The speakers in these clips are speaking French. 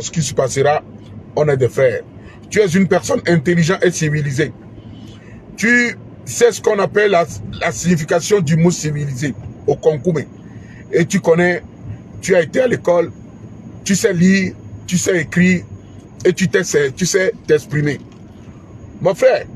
ce qui se passera, on est des frères. Tu es une personne intelligente et civilisée. Tu sais ce qu'on appelle la signification du mot civilisé au Konkoumé. Et tu connais, tu as été à l'école, tu sais lire, tu sais écrire et tu sais t'exprimer. Mon frère,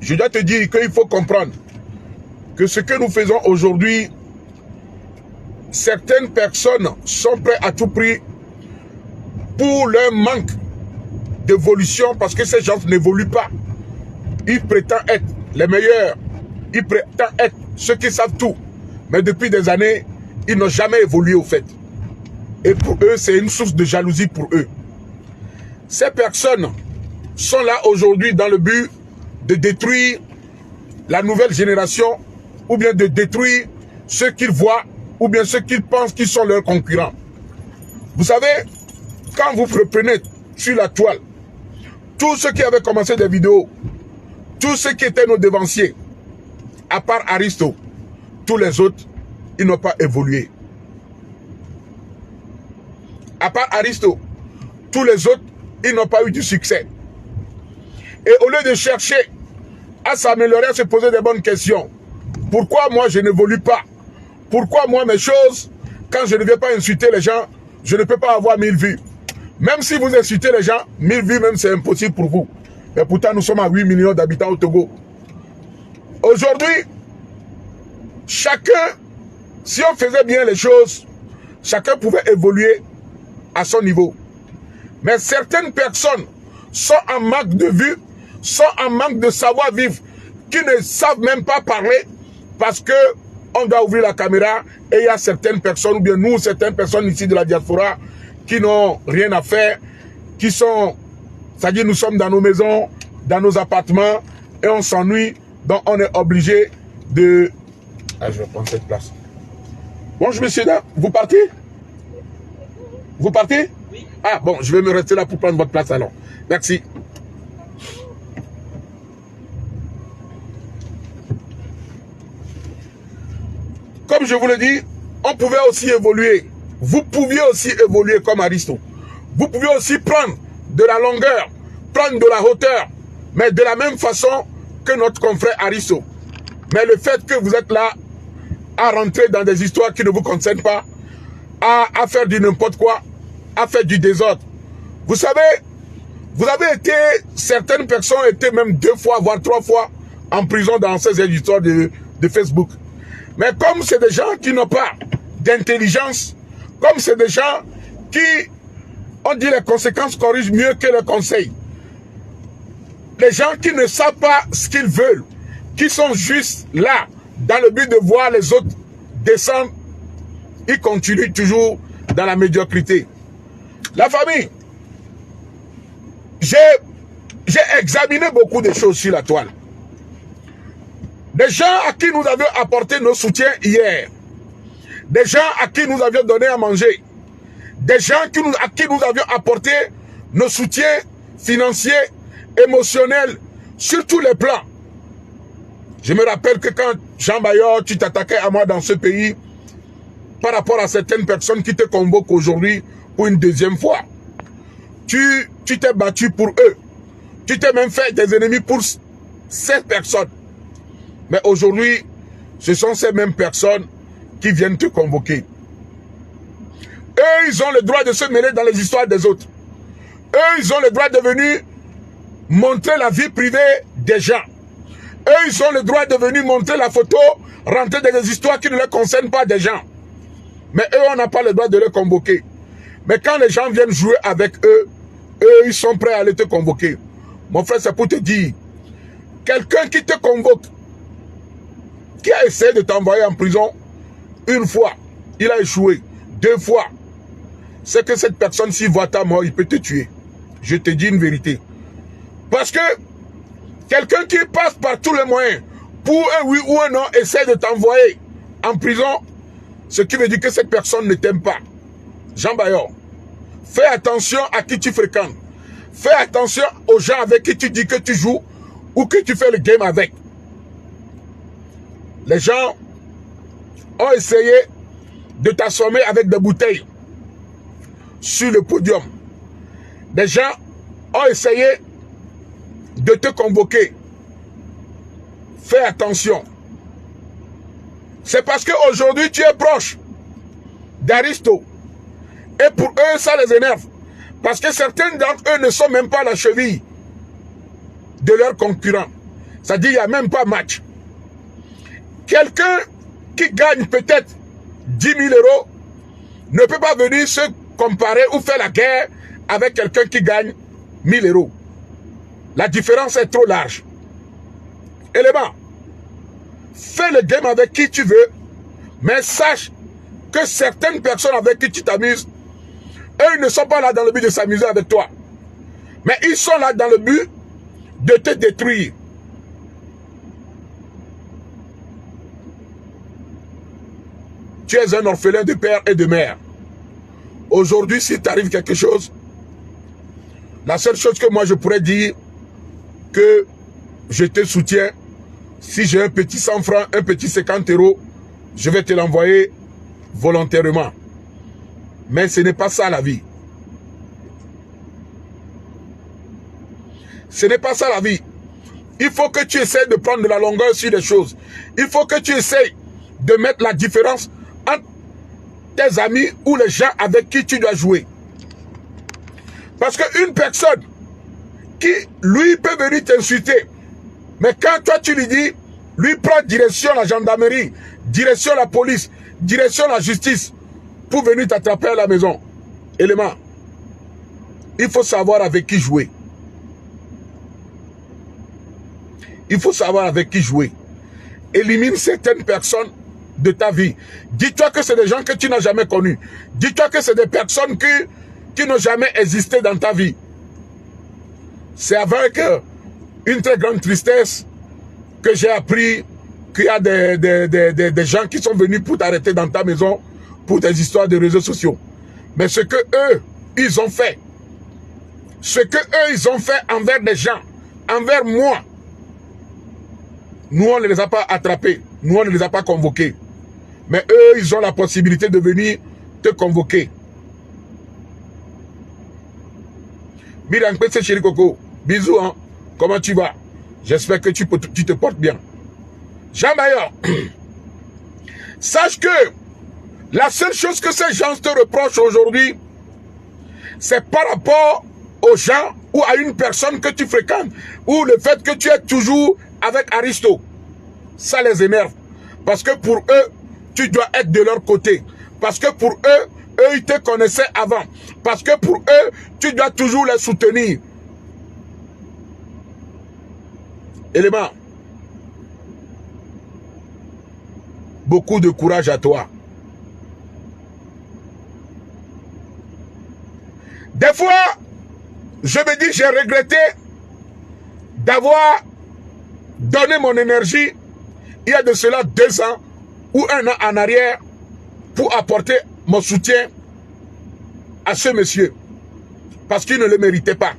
je dois te dire qu'il faut comprendre que ce que nous faisons aujourd'hui, certaines personnes sont prêtes à tout prix pour leur manque d'évolution parce que ces gens n'évoluent pas. Ils prétendent être les meilleurs. Ils prétendent être ceux qui savent tout. Mais depuis des années, ils n'ont jamais évolué au fait. Et pour eux, c'est une source de jalousie pour eux. Ces personnes sont là aujourd'hui dans le but de détruire la nouvelle génération ou bien de détruire ceux qu'ils voient ou bien ceux qu'ils pensent qu'ils sont leurs concurrents. Vous savez, quand vous reprenez sur la toile, tous ceux qui avaient commencé des vidéos, tous ceux qui étaient nos devanciers, à part Aristo, tous les autres, ils n'ont pas évolué. À part Aristo, tous les autres, ils n'ont pas eu du succès. Et au lieu de chercher à s'améliorer, à se poser des bonnes questions, pourquoi moi je n'évolue pas? Pourquoi moi mes choses, quand je ne vais pas insulter les gens, je ne peux pas avoir 1000 vues? Même si vous insultez les gens, 1000 vues même c'est impossible pour vous. Et pourtant nous sommes à 8 millions d'habitants au Togo. Aujourd'hui, chacun, si on faisait bien les choses, chacun pouvait évoluer à son niveau. Mais certaines personnes sont en manque de vue, sont en manque de savoir-vivre, qui ne savent même pas parler parce que on doit ouvrir la caméra et il y a certaines personnes, ou bien nous, certaines personnes ici de la diaspora, qui n'ont rien à faire, qui sont, c'est-à-dire nous sommes dans nos maisons, dans nos appartements et on s'ennuie, donc on est obligé de... Ah, je vais prendre cette place. Bonjour messieurs, vous partez? Vous partez? Oui. Ah bon, je vais me rester là pour prendre votre place alors. Merci. Comme je vous le dis, on pouvait aussi évoluer. Vous pouviez aussi évoluer comme Aristo. Vous pouviez aussi prendre de la longueur, prendre de la hauteur, mais de la même façon que notre confrère Aristo. Mais le fait que vous êtes là à rentrer dans des histoires qui ne vous concernent pas, à faire du n'importe quoi, à faire du désordre. Vous savez, vous avez été, certaines personnes étaient même 2 fois, voire 3 fois en prison dans ces histoires de Facebook. Mais comme c'est des gens qui n'ont pas d'intelligence, comme c'est des gens qui, on dit les conséquences corrigent mieux que les conseils. Les gens qui ne savent pas ce qu'ils veulent, qui sont juste là, dans le but de voir les autres descendre, ils continuent toujours dans la médiocrité. La famille, j'ai examiné beaucoup de choses sur la toile. Des gens à qui nous avions apporté nos soutiens hier. Des gens à qui nous avions donné à manger. Des gens à qui nous avions apporté nos soutiens financiers, émotionnels, sur tous les plans. Je me rappelle que quand Jean Bayor, tu t'attaquais à moi dans ce pays, par rapport à certaines personnes qui te convoquent aujourd'hui pour une deuxième fois. Tu t'es battu pour eux. Tu t'es même fait des ennemis pour ces personnes. Mais aujourd'hui, ce sont ces mêmes personnes qui viennent te convoquer. Eux, ils ont le droit de se mêler dans les histoires des autres. Eux, ils ont le droit de venir montrer la vie privée des gens. Eux, ils ont le droit de venir montrer la photo, rentrer dans des histoires qui ne les concernent pas des gens. Mais eux, on n'a pas le droit de les convoquer. Mais quand les gens viennent jouer avec eux, eux, ils sont prêts à aller te convoquer. Mon frère, c'est pour te dire, quelqu'un qui te convoque, qui a essayé de t'envoyer en prison une fois, il a échoué, 2 fois, c'est que cette personne, s'il voit ta mort, il peut te tuer. Je te dis une vérité. Parce que quelqu'un qui passe par tous les moyens, pour un oui ou un non, essaie de t'envoyer en prison, ce qui veut dire que cette personne ne t'aime pas. Jean Bayor, fais attention à qui tu fréquentes. Fais attention aux gens avec qui tu dis que tu joues ou que tu fais le game avec. Les gens ont essayé de t'assommer avec des bouteilles. sur le podium. Des gens ont essayé de te convoquer. Fais attention. C'est parce qu'aujourd'hui tu es proche d'Aristo. Et pour eux, ça les énerve. Parce que certains d'entre eux ne sont même pas à la cheville de leurs concurrents. C'est-à-dire qu'il n'y a même pas match. Quelqu'un qui gagne peut-être 10 000 euros ne peut pas venir se comparer ou faire la guerre avec quelqu'un qui gagne 1000 euros. La différence est trop large. Élément, fais le game avec qui tu veux, mais sache que certaines personnes avec qui tu t'amuses, eux, ils ne sont pas là dans le but de s'amuser avec toi. Mais ils sont là dans le but de te détruire. Tu es un orphelin de père et de mère. Aujourd'hui, s'il t'arrive quelque chose, la seule chose que moi je pourrais dire, que je te soutiens, si j'ai un petit 100 francs, un petit 50 euros, je vais te l'envoyer volontairement. Mais ce n'est pas ça la vie. Ce n'est pas ça la vie. Il faut que tu essaies de prendre de la longueur sur les choses. Il faut que tu essaies de mettre la différence entre tes amis ou les gens avec qui tu dois jouer. Parce qu'une personne qui, lui, peut venir t'insulter, mais quand toi tu lui dis, lui prend direction la gendarmerie, direction la police, direction la justice, pour venir t'attraper à la maison. Élément, il faut savoir avec qui jouer. Il faut savoir avec qui jouer. Élimine certaines personnes de ta vie. Dis-toi que c'est des gens que tu n'as jamais connus. Dis-toi que c'est des personnes qui n'ont jamais existé dans ta vie. C'est avec une très grande tristesse que j'ai appris qu'il y a des gens qui sont venus pour t'arrêter dans ta maison pour des histoires de réseaux sociaux. Mais ce que eux, ils ont fait, ce que eux, ils ont fait envers des gens, envers moi, nous, on ne les a pas attrapés, nous, on ne les a pas convoqués. Mais eux, ils ont la possibilité de venir te convoquer. Miran Petse Chéri Coco, bisous, hein. Comment tu vas? J'espère que tu te portes bien. Jean Bayor, sache que la seule chose que ces gens te reprochent aujourd'hui, c'est par rapport aux gens ou à une personne que tu fréquentes, ou le fait que tu es toujours avec Aristo. Ça les énerve. Parce que pour eux, tu dois être de leur côté. Parce que pour eux, ils te connaissaient avant. Parce que pour eux, tu dois toujours les soutenir. Élément. Beaucoup de courage à toi. Des fois, je me dis, j'ai regretté d'avoir donné mon énergie il y a de cela 2 ans ou 1 an en arrière pour apporter mon soutien à ce monsieur. Parce qu'il ne le méritait pas.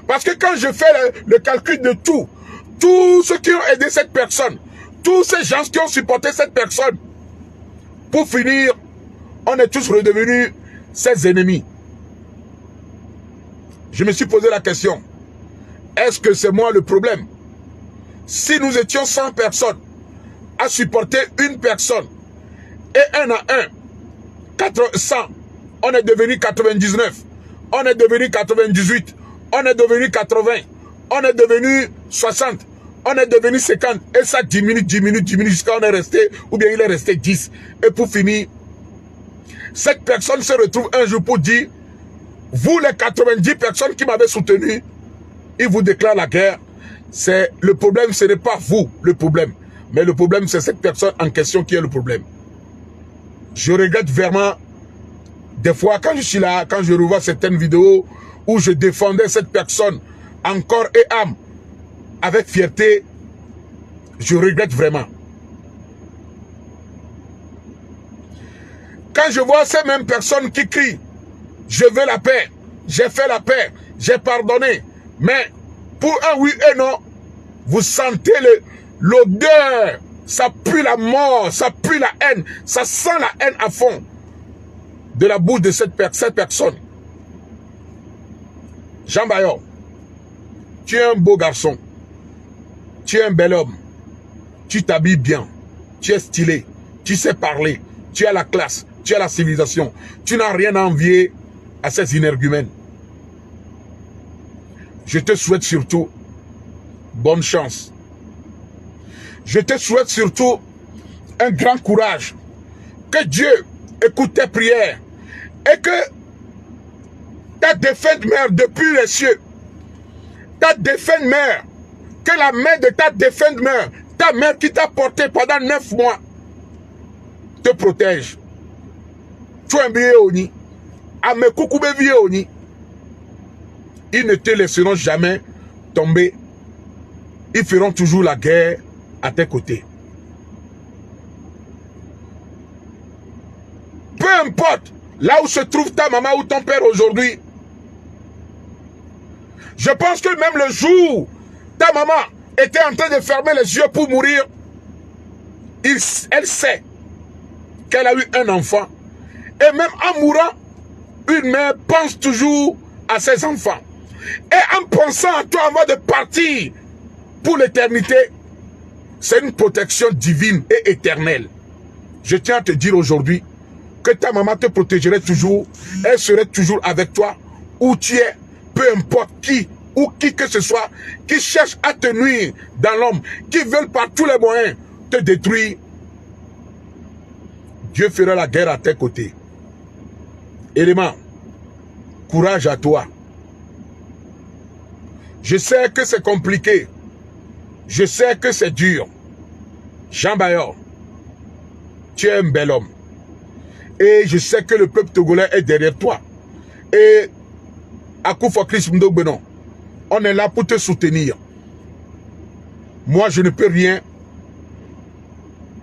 Parce que quand je fais le calcul de tous ceux qui ont aidé cette personne, tous ces gens qui ont supporté cette personne, pour finir, on est tous redevenus ses ennemis. Je me suis posé la question, est-ce que c'est moi le problème? Si nous étions 100 personnes à supporter une personne, et 1 à 1, 100, on est devenu 99, on est devenu 98, on est devenu 80, on est devenu 60, on est devenu 50, et ça diminue jusqu'à on est resté, ou bien il est resté 10. Et pour finir, cette personne se retrouve un jour pour dire, vous les 90 personnes qui m'avaient soutenu, ils vous déclarent la guerre. C'est le problème, ce n'est pas vous le problème, mais le problème c'est cette personne en question qui est le problème. Je regrette vraiment, des fois quand je suis là, quand je revois certaines vidéos où je défendais cette personne en corps et âme, avec fierté, je regrette vraiment. Quand je vois ces mêmes personnes qui crient, je veux la paix, j'ai fait la paix, j'ai pardonné, mais pour un oui et non, vous sentez l'odeur, ça pue la mort, ça pue la haine, ça sent la haine à fond. de la bouche de cette personne. Jean Bayor, tu es un beau garçon. Tu es un bel homme. Tu t'habilles bien. Tu es stylé. Tu sais parler. Tu as la classe. Tu as la civilisation. Tu n'as rien à envier à ces énergumènes. Je te souhaite surtout bonne chance. Je te souhaite surtout un grand courage. Que Dieu écoute tes prières. Et que ta défunte mère depuis les cieux, ta défunte mère, que la main de ta défunte mère, ta mère qui t'a porté pendant 9 mois, te protège. Tu es un billet oni. Ame koukoube vie oni. Ils ne te laisseront jamais tomber. Ils feront toujours la guerre à tes côtés. Peu importe là où se trouve ta maman ou ton père aujourd'hui. Je pense que même le jour ta maman était en train de fermer les yeux pour mourir, elle sait qu'elle a eu un enfant. Et même en mourant, une mère pense toujours à ses enfants. Et en pensant à toi avant de partir pour l'éternité, c'est une protection divine et éternelle. Je tiens à te dire aujourd'hui que ta maman te protégerait toujours. Elle serait toujours avec toi où tu es, peu importe qui ou qui que ce soit qui cherche à te nuire dans l'homme, qui veulent par tous les moyens te détruire. Dieu fera la guerre à tes côtés. Élément, courage à toi. Je sais que c'est compliqué. Je sais que c'est dur. Jean Bayor, tu es un bel homme. Et je sais que le peuple togolais est derrière toi. Et à Koufoklis Mdogbenon, on est là pour te soutenir. Moi, je ne peux rien.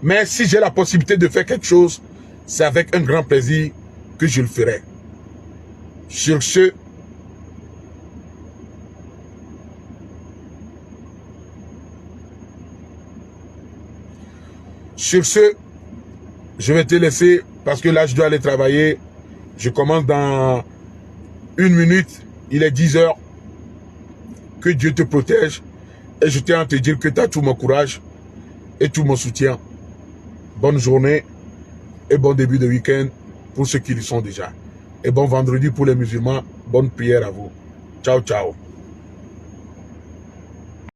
Mais si j'ai la possibilité de faire quelque chose, c'est avec un grand plaisir que je le ferai. Sur ce, je vais te laisser parce que là, je dois aller travailler. Je commence dans 1 minute. Il est 10 heures. Que Dieu te protège. Et je tiens à te dire que tu as tout mon courage et tout mon soutien. Bonne journée et bon début de week-end pour ceux qui le sont déjà. Et bon vendredi pour les musulmans. Bonne prière à vous. Ciao, ciao.